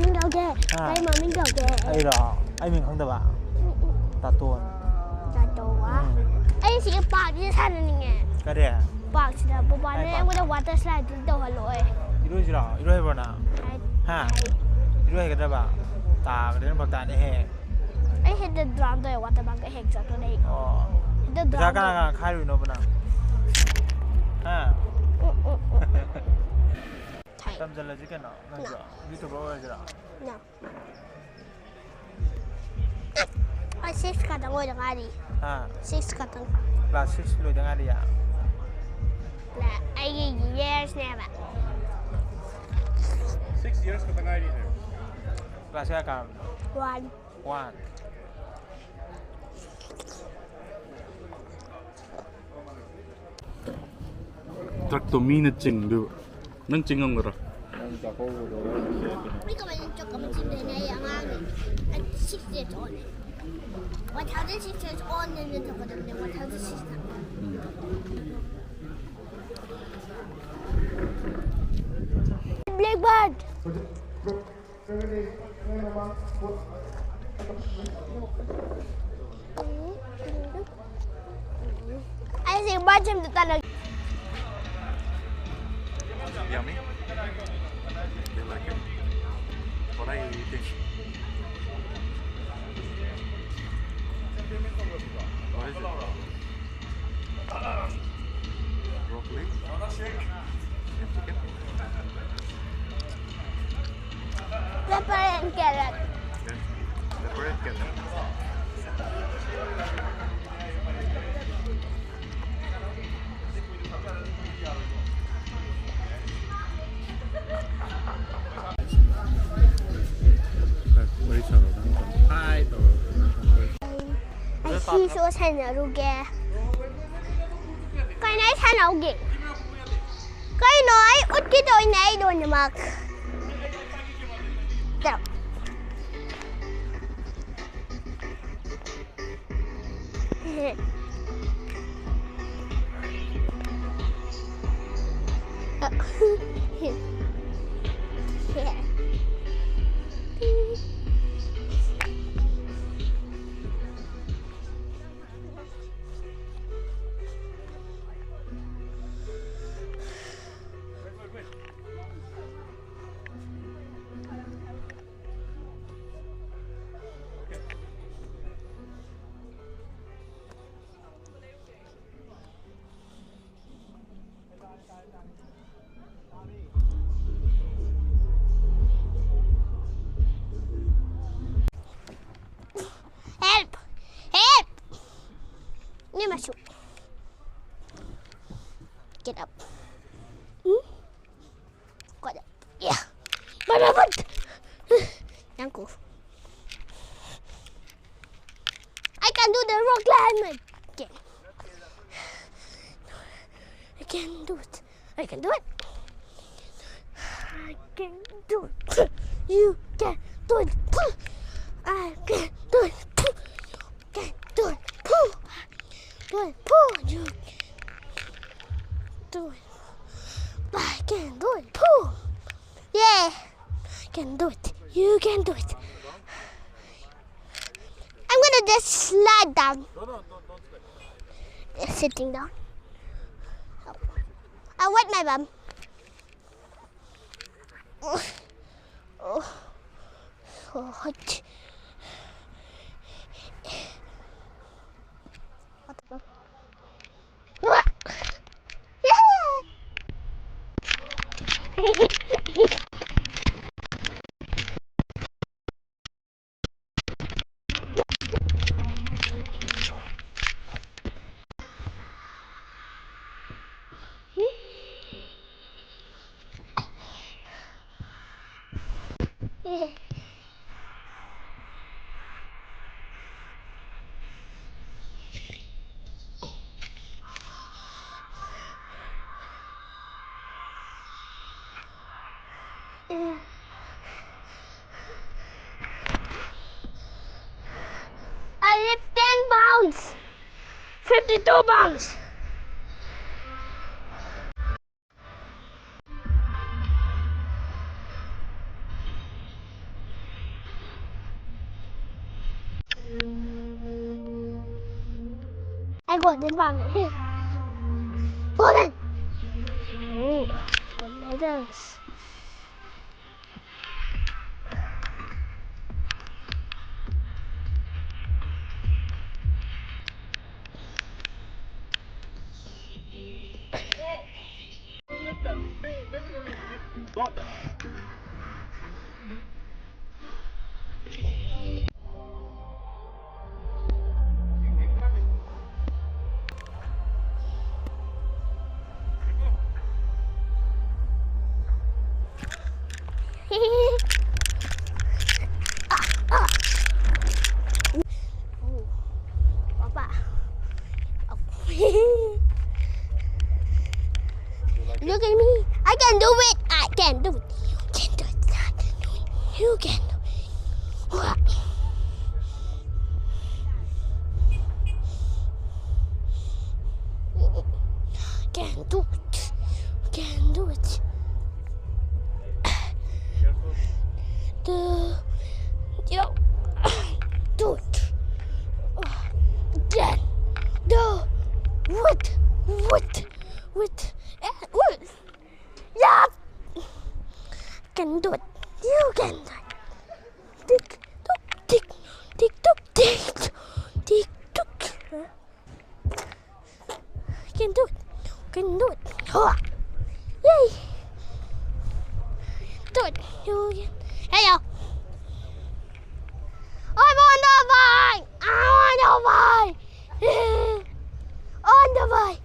mình đâu kìa đây mà mình đâu kìa ấy đó ấy mình không được bạn Taton quá ấy chỉ cái bạc như thế này nè cái đấy bạc chỉ là bạc này em có thể water slide đi đâu hả lỗi 이러지 라 이러해 보나 하 이러해 그래 봐 다 그래는 박다 안 해. ấy hết the drum rồi water bag cái hết cho tôi đây the drum 잠깐만 가루 넣어 보나 하 땀 잘라지겠나 맞아 밑에 먹어야지라 no ai six cả tầng ngồi tầng ai đi six cả tầng là six lùi tầng ai đi à là ai years nè bạn 6 years ka tangay din là sẽ cả one one traktomine ching du nang chingong ra mấy cái bạn cho cầm chim này này ăn ăn six years on what how did six years on nên nên cho cầm này what how did six Blackbird I think ba chim tụi ta là yummy you like it what are you eating what is it broccoli and chicken pepper and carrot. yes pepper and carrot Khi số thành ở đâu kìa cái này thành ở kìa cái nói út cái đôi này đôi này mà đâu masuk. Get up. Got up. Yeah. Dapat. Tangku. I can do the rock climb again. I can do it. I can do it. I can do it. You can do it. I can do it. You can do it. Do it. You do it. I can do it. Yeah. I can do it. You can do it. I'm gonna just slide down. don't slide. Sitting down. I wet my bum. Oh, so hot. What the fuck? I lift 10 pounds. 52 pounds. Ôi, đến vàng đi. Ôi lên. Lấy ra. Papa. Look at me. I can do it. I can do it. You can do it. I can do it. You can do it. Can do it. Can do it. Do it. Can do it. What? Yeah. Can do it. You can do it. Tick tock, tick tock, tick tock. Can do it. Can do it. Yay. Do it. You can. Hello. I'm on the bike. I'm on the bike. On the bike.